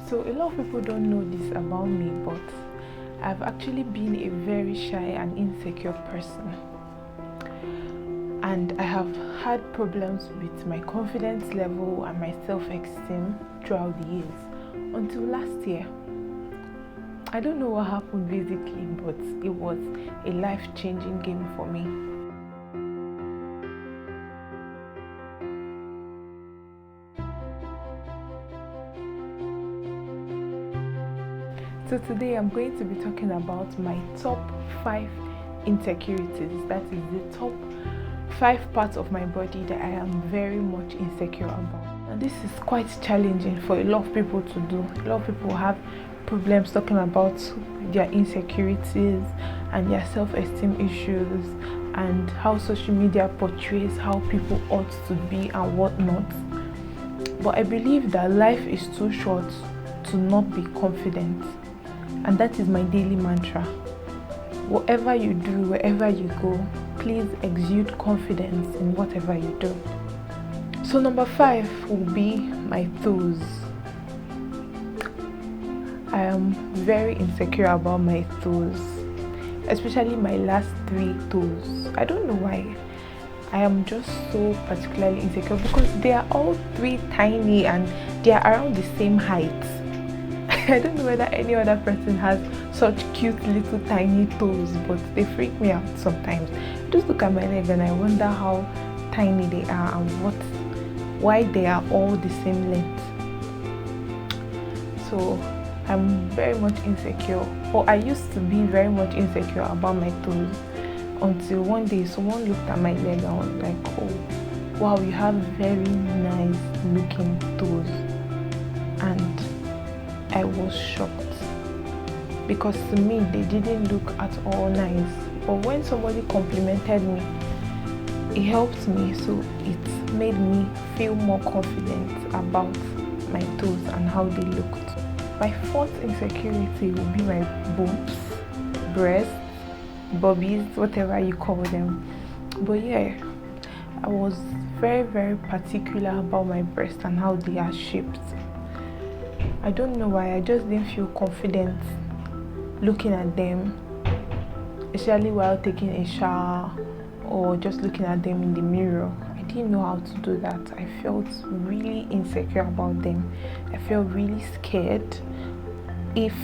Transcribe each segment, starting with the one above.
So a lot of people don't know this about me, but I've actually been a very shy and insecure person. And I have had problems with my confidence level and my self-esteem throughout the years until last year. I don't know what happened basically, but it was a life-changing game for me. So today I'm going to be talking about my top 5 insecurities. That is the top 5 parts of my body that I am very much insecure about. And this is quite challenging for a lot of people to do. A lot of people have problems talking about their insecurities and their self-esteem issues and how social media portrays how people ought to be and whatnot. But I believe that life is too short to not be confident. And that is my daily mantra. Whatever you do, wherever you go, please exude confidence in whatever you do. So number 5 will be my toes. I am very insecure about my toes, especially my last 3 toes. I don't know why. I am just so particularly insecure because they are all 3 tiny and they are around the same height. I don't know whether any other person has such cute little tiny toes, but they freak me out sometimes. I just look at my leg and I wonder how tiny they are and why they are all the same length. So I'm very much insecure, or I used to be very much insecure about my toes until one day someone looked at my leg and was like, oh wow, you have very nice looking toes. And I was shocked because to me they didn't look at all nice, but when somebody complimented me, it helped me, so it made me feel more confident about my toes and how they looked. My 4th insecurity will be my boobs, breasts, bobbies, whatever you call them. But yeah, I was very, very particular about my breasts and how they are shaped. I don't know why, I just didn't feel confident looking at them, especially while taking a shower or just looking at them in the mirror. I didn't know how to do that. I felt really insecure about them. I felt really scared if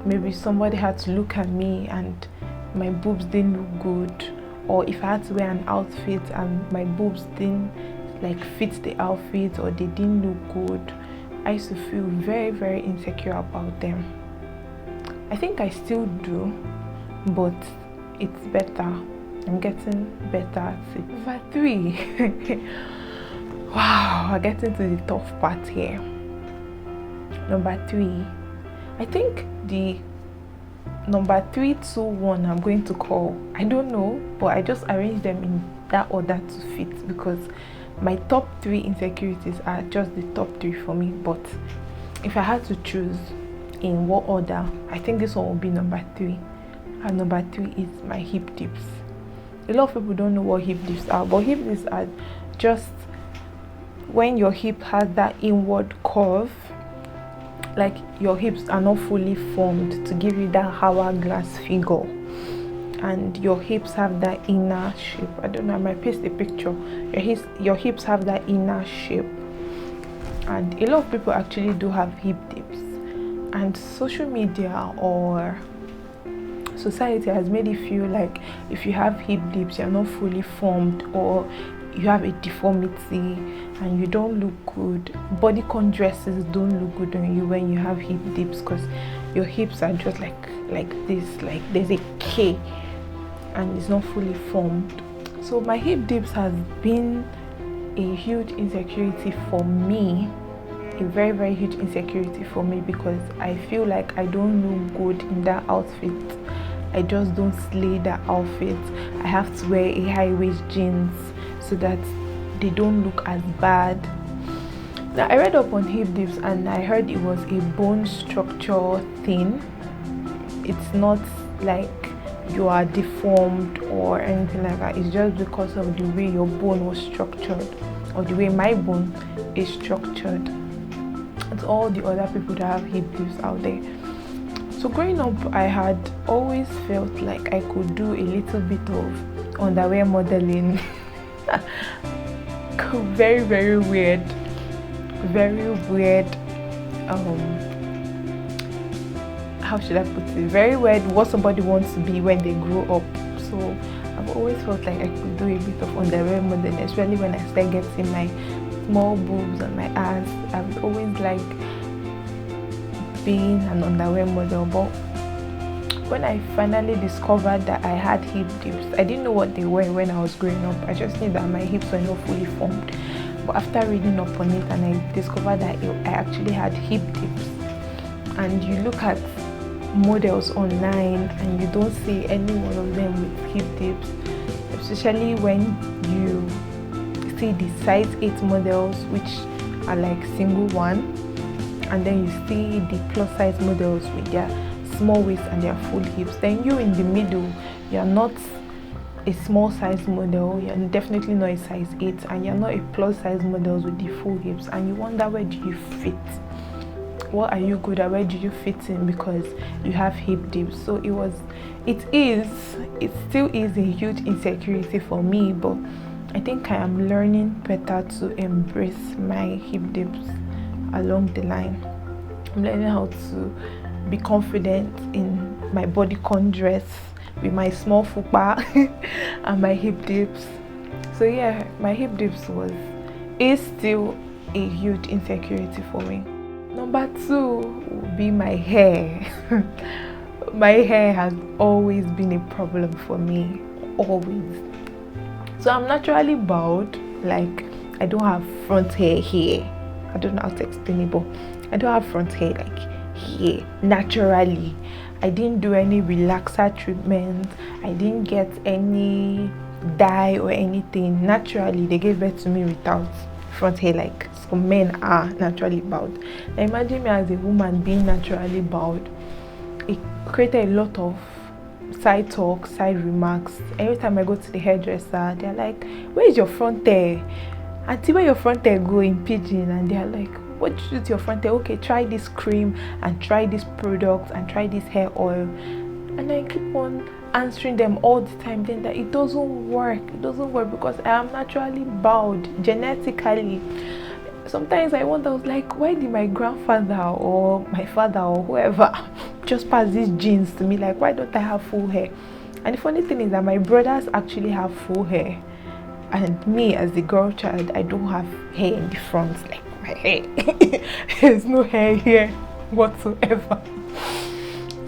maybe somebody had to look at me and my boobs didn't look good, or if I had to wear an outfit and my boobs didn't fit the outfit or they didn't look good. I used to feel very, very insecure about them. I think I still do, but it's better. I'm getting better at it. Number 3. Wow, we're getting to the tough part here. Number 3. I think the number 3, 2, 1 I'm going to call, I don't know, but I just arranged them in that order to fit because my top 3 insecurities are just the top 3 for me. But if I had to choose in what order, I think this one will be number 3. And number 3 is my hip dips. A lot of people don't know what hip dips are, but hip dips are just when your hip has that inward curve, like your hips are not fully formed to give you that hourglass figure, and your hips have that inner shape. I don't know, I might paste a picture. Your hips have that inner shape, and a lot of people actually do have hip dips, and social media or society has made it feel like if you have hip dips, you're not fully formed, or you have a deformity and you don't look good. Bodycon dresses don't look good on you when you have hip dips because your hips are just like this, like there's a K and it's not fully formed. So my hip dips has been a huge insecurity for me, a very, very huge insecurity for me, because I feel like I don't look good in that outfit. I just don't slay that outfit. I have to wear a high waist jeans so that they don't look as bad. Now I read up on hip dips and I heard it was a bone structure thing. It's not like you are deformed or anything like that. It's just because of the way your bone was structured, or the way my bone is structured. to all the other people that have hip dips out there. So growing up, I had always felt like I could do a little bit of underwear modeling. Very, very weird. Very weird. How should I put it? Very weird what somebody wants to be when they grow up. So I've always felt like I could do a bit of underwear modeling, especially when I start getting my small boobs on my ass. I've always liked being an underwear model, but when I finally discovered that I had hip dips, I didn't know what they were when I was growing up. I just knew that my hips were not fully formed. But after reading up on it, and I discovered that I actually had hip dips, and you look at models online and you don't see any one of them with hip dips, especially when you see the size 8 models, which are like single one, and then you see the plus size models with their small waist and their full hips. Then you in the middle, you're not a small size model, you're definitely not a size 8, and you're not a plus size model with the full hips, and you wonder, where do you fit? What are you good at? Where do you fit in? Because you have hip dips. So it still is a huge insecurity for me, but I think I am learning better to embrace my hip dips along the line. I'm learning how to be confident in my bodycon dress with my small fupa and my hip dips. So yeah, my hip dips is still a huge insecurity for me. Number 2 would be my hair. My hair has always been a problem for me, always. So I'm naturally bald. Like, I don't have front hair here. I don't know how to explain it, but I don't have front hair like here naturally. I didn't do any relaxer treatment. I didn't get any dye or anything. Naturally, they gave birth to me without front hair, like some men are naturally bald. Now imagine me as a woman being naturally bald. It created a lot of side talk, side remarks. Every time I go to the hairdresser, they're like, where is your front hair? Auntie, where your front hair go in pidgin? And they're like, what do you do to your front hair? Okay, try this cream and try this product and try this hair oil. And I keep on answering them all the time, then that it doesn't work. It doesn't work because I am naturally bald genetically. Sometimes I wonder, I was like, why did my grandfather or my father or whoever just pass these genes to me? Like, why don't I have full hair? And the funny thing is that my brothers actually have full hair, and me as the girl child, I don't have hair in the front, like my hair. There's no hair here whatsoever.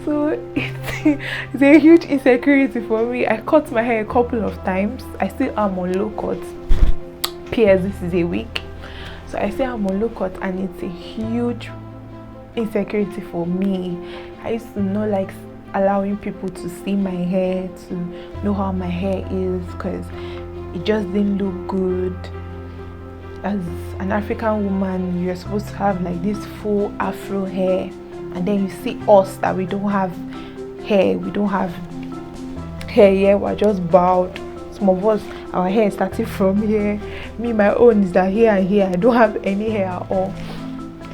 So it's a huge insecurity for me. I cut my hair a couple of times. I still am on low cut. PS, this is a week. So I still am on low cut, and it's a huge insecurity for me. I used to not like allowing people to see my hair, to know how my hair is, because it just didn't look good. As an African woman, you're supposed to have like this full afro hair, and then you see us that we don't have hair. We don't have hair here. We're just bald. Some of us, our hair is starting from here. Me, my own is that here and here. I don't have any hair at all.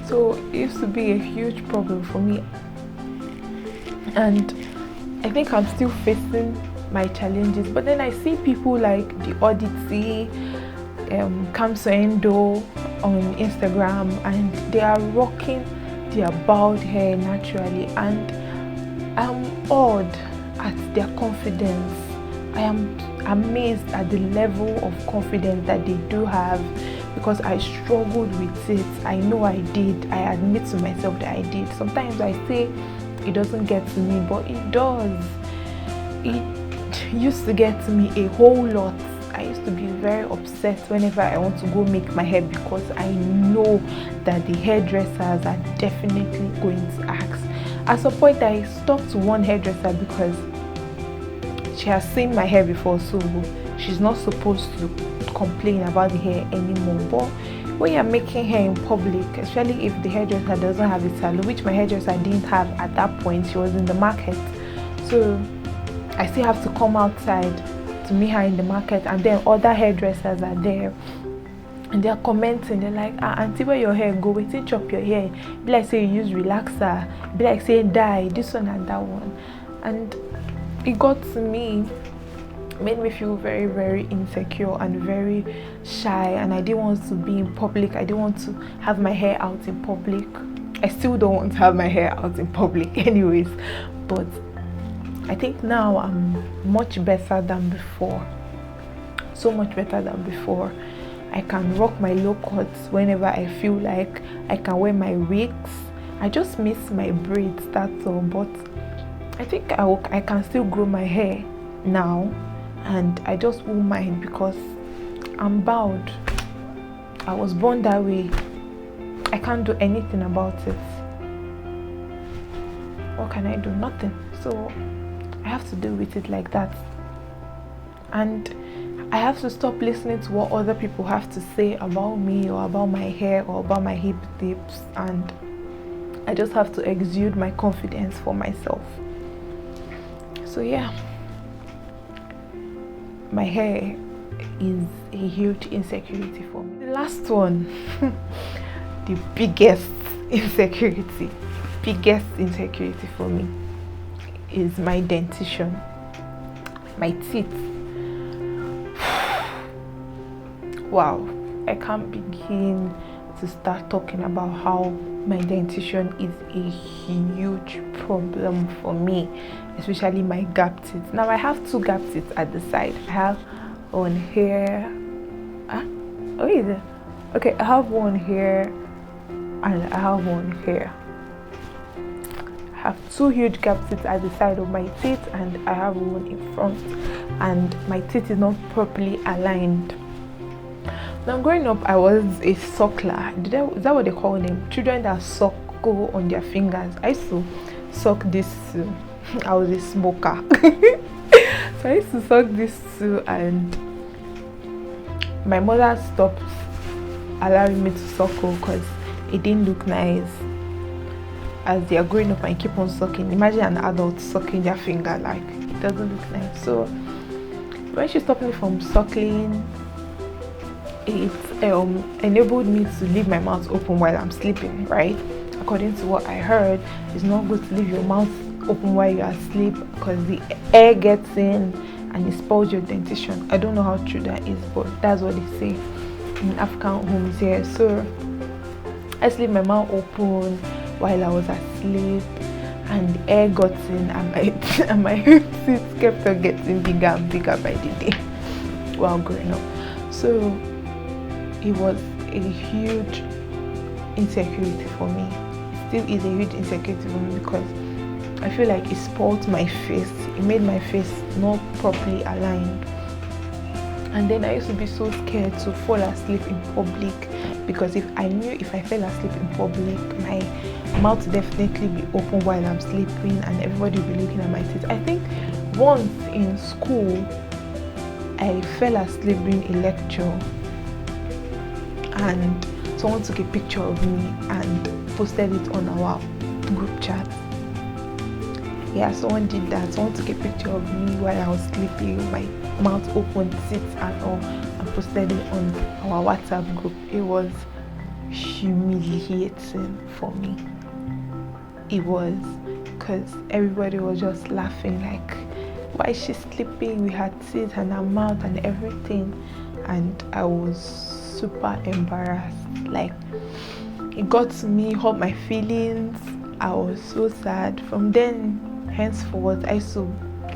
So it used to be a huge problem for me, and I think I'm still facing my challenges. But then I see people like the Oddity, Kamsoendo on Instagram, and they are rocking their bald hair naturally, and I'm awed at their confidence. I am amazed at the level of confidence that they do have, because I struggled with it. I know I did. I admit to myself that I did. Sometimes I say it doesn't get to me, but it does. It used to get to me a whole lot. I used to be very upset whenever I want to go make my hair, because I know that the hairdressers are definitely going to ask. At some point, I stopped to one hairdresser because she has seen my hair before, so she's not supposed to complain about the hair anymore. But when you're making hair in public, especially if the hairdresser doesn't have a salon, which my hairdresser didn't have at that point, she was in the market, so I still have to come outside to meet her in the market, and then other hairdressers are there. and they're commenting. They're like, auntie, where your hair go? Wait till chop your hair. Be like say you use relaxer. Be like say dye this one and that one. And it got to me, made me feel very, very insecure and very shy, and I didn't want to be in public. I didn't want to have my hair out in public. I still don't want to have my hair out in public anyways, but I think now I'm much better than before. So much better than before. I can rock my low cuts whenever I feel like. I can wear my wigs. I just miss my braids, that's all. But I think I can still grow my hair now, and I just won't mind because I'm bowed. I was born that way. I can't do anything about it. What can I do? Nothing. So I have to deal with it like that. And I have to stop listening to what other people have to say about me or about my hair or about my hip dips, and I just have to exude my confidence for myself. So yeah, my hair is a huge insecurity for me. The last one, the biggest insecurity for me is my dentition, my teeth. Wow, I can't begin to start talking about how my dentition is a huge problem for me, especially my gap teeth. Now I have two gap teeth at the side. I have one here. Okay, I have one here and I have one here. I have two huge gap teeth at the side of my teeth, and I have one in front, and my teeth is not properly aligned. Now growing up, I was a suckler. Is that what they call them? Children that suck go on their fingers. I used to suck this too. I was a smoker. So I used to suck this too, and my mother stopped allowing me to suckle because it didn't look nice. As they are growing up and keep on sucking, imagine an adult sucking their finger, like it doesn't look nice. So when she stopped me from suckling, it enabled me to leave my mouth open while I'm sleeping, right? According to what I heard, it's not good to leave your mouth open while you're asleep because the air gets in and it spoils your dentition. I don't know how true that is, but that's what they say in African homes here. So I used to leave my mouth open while I was asleep, and the air got in, and my teeth kept on getting bigger and bigger by the day while growing up. So it was a huge insecurity for me. It still is a huge insecurity for me because I feel like it spoiled my face. It made my face not properly aligned. And then I used to be so scared to fall asleep in public, because if I knew if I fell asleep in public, my mouth would definitely be open while I'm sleeping and everybody would be looking at my teeth. I think once in school I fell asleep during a lecture and someone took a picture of me and posted it on our group chat. Yeah, someone did that. Someone took a picture of me while I was sleeping, my mouth open, teeth and all, and posted it on our WhatsApp group. It was humiliating for me. It was, because everybody was just laughing like, why is she sleeping with her teeth and her mouth and everything? And I was super embarrassed. Like, it got to me, hurt my feelings. I was so sad. From then henceforth, I used to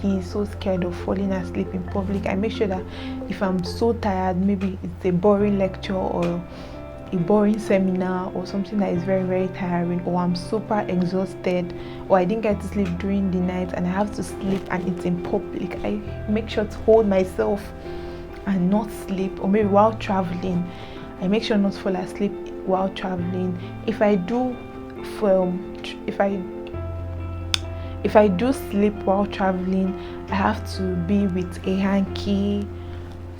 be so scared of falling asleep in public. I make sure that if I'm so tired, maybe it's a boring lecture or a boring seminar or something that is very, very tiring, or I'm super exhausted, or I didn't get to sleep during the night and I have to sleep and it's in public, I make sure to hold myself and not sleep. Or maybe while traveling, I make sure not to fall asleep while traveling. If I do sleep while traveling, I have to be with a hanky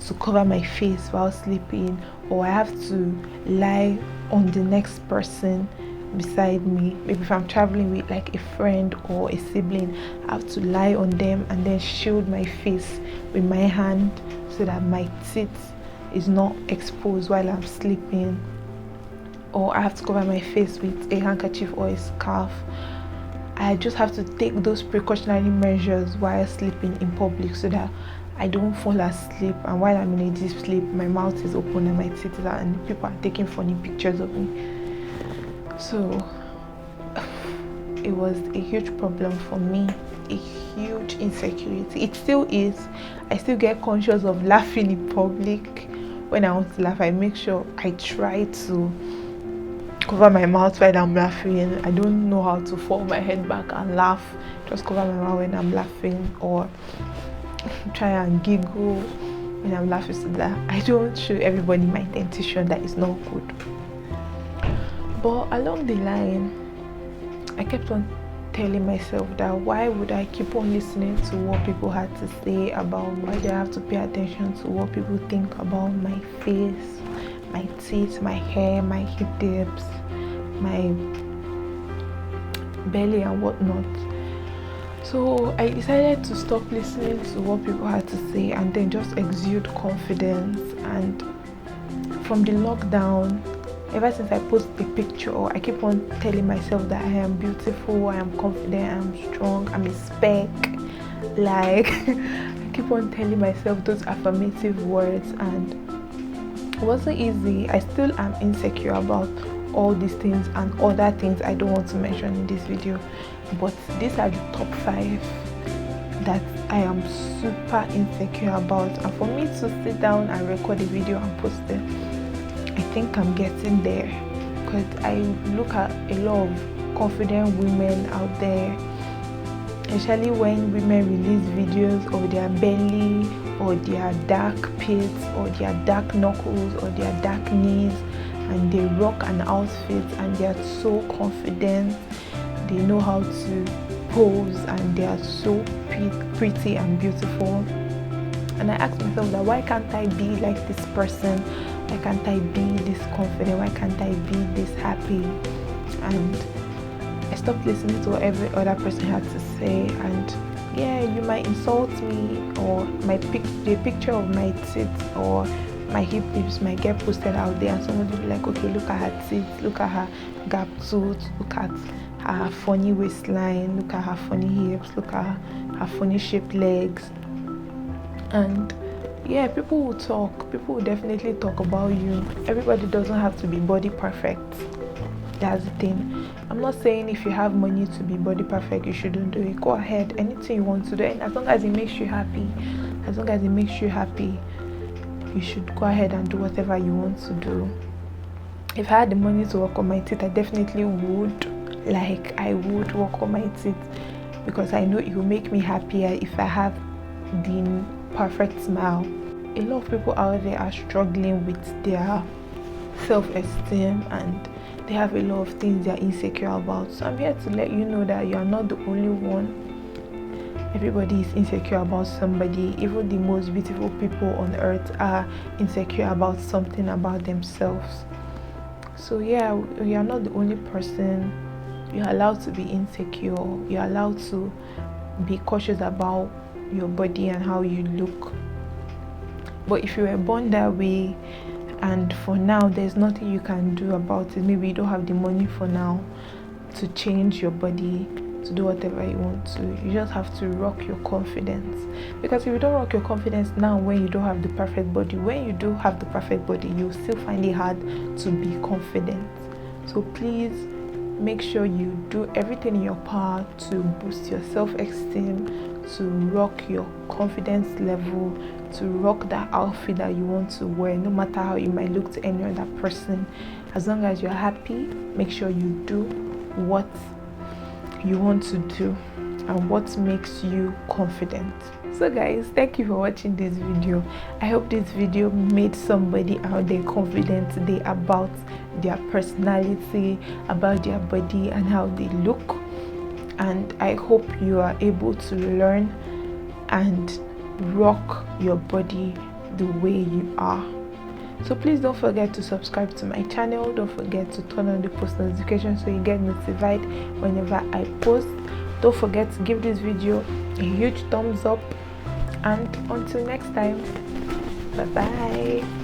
to cover my face while sleeping, or I have to lie on the next person beside me. Maybe if I'm traveling with like a friend or a sibling, I have to lie on them and then shield my face with my hand so that my teeth is not exposed while I'm sleeping, or I have to cover my face with a handkerchief or a scarf. I just have to take those precautionary measures while sleeping in public so that I don't fall asleep, and while I'm in a deep sleep my mouth is open and my teeth are, and people are taking funny pictures of me. So it was a huge problem for me, a huge insecurity. It still is. I still get conscious of laughing in public. When I want to laugh, I make sure I try to cover my mouth while I'm laughing. I don't know how to fold my head back and laugh. Just cover my mouth when I'm laughing, or try and giggle when I'm laughing, so that I don't show everybody my dentition. That is not good. But along the line, I kept on telling myself that why would I keep on listening to what people had to say about me? Why do I have to pay attention to what people think about my face, my teeth, my hair, my hip dips, my belly and whatnot? So I decided to stop listening to what people had to say and then just exude confidence. And from the lockdown, ever since I post the picture, I keep on telling myself that I am beautiful, I am confident, I am strong, I'm a speck. Like I keep on telling myself those affirmative words, and it wasn't easy. I still am insecure about all these things and other things I don't want to mention in this video, but these are the top 5 that I am super insecure about. And for me to sit down and record a video and post it, I think I'm getting there, because I look at a lot of confident women out there, especially when women release videos of their belly or their dark pits or their dark knuckles or their dark knees, and they rock an outfit and they are so confident, they know how to pose, and they are so pretty and beautiful. And I ask myself that why can't I be like this person? Why can't I be this confident? Why can't I be this happy? And I stopped listening to what every other person had to say. And yeah, you might insult me, or the picture of my teeth or my hip dips might get posted out there, and someone will be like, okay, look at her teeth, look at her gap tooth, look at her funny waistline, look at her funny hips, look at her funny shaped legs. And yeah, people will talk. People will definitely talk about you. Everybody doesn't have to be body perfect. That's the thing. I'm not saying if you have money to be body perfect, you shouldn't do it. Go ahead, anything you want to do, and as long as it makes you happy, you should go ahead and do whatever you want to do. If I had the money to work on my teeth, I definitely would. Like, I would work on my teeth, because I know it will make me happier if I have the perfect smile. A lot of people out there are struggling with their self-esteem, and they have a lot of things they are insecure about. So I'm here to let you know that you are not the only one. Everybody is insecure about somebody. Even the most beautiful people on earth are insecure about something about themselves. So yeah, you are not the only person. You're allowed to be insecure. You're allowed to be cautious about your body and how you look. But if you were born that way, and for now there's nothing you can do about it, maybe you don't have the money for now to change your body, to do whatever you want to, you just have to rock your confidence. Because if you don't rock your confidence now, when you don't have the perfect body, when you do have the perfect body, you'll still find it hard to be confident. So please make sure you do everything in your power to boost your self-esteem, to rock your confidence level, to rock that outfit that you want to wear, no matter how you might look to any other person. As long as you're happy, make sure you do what you want to do and what makes you confident. So guys, thank you for watching this video. I hope this video made somebody out there confident today about their personality, about their body and how they look. And I hope you are able to learn and rock your body the way you are. So please don't forget to subscribe to my channel. Don't forget to turn on the post notification so you get notified whenever I post. Don't forget to give this video a huge thumbs up, and until next time, bye bye.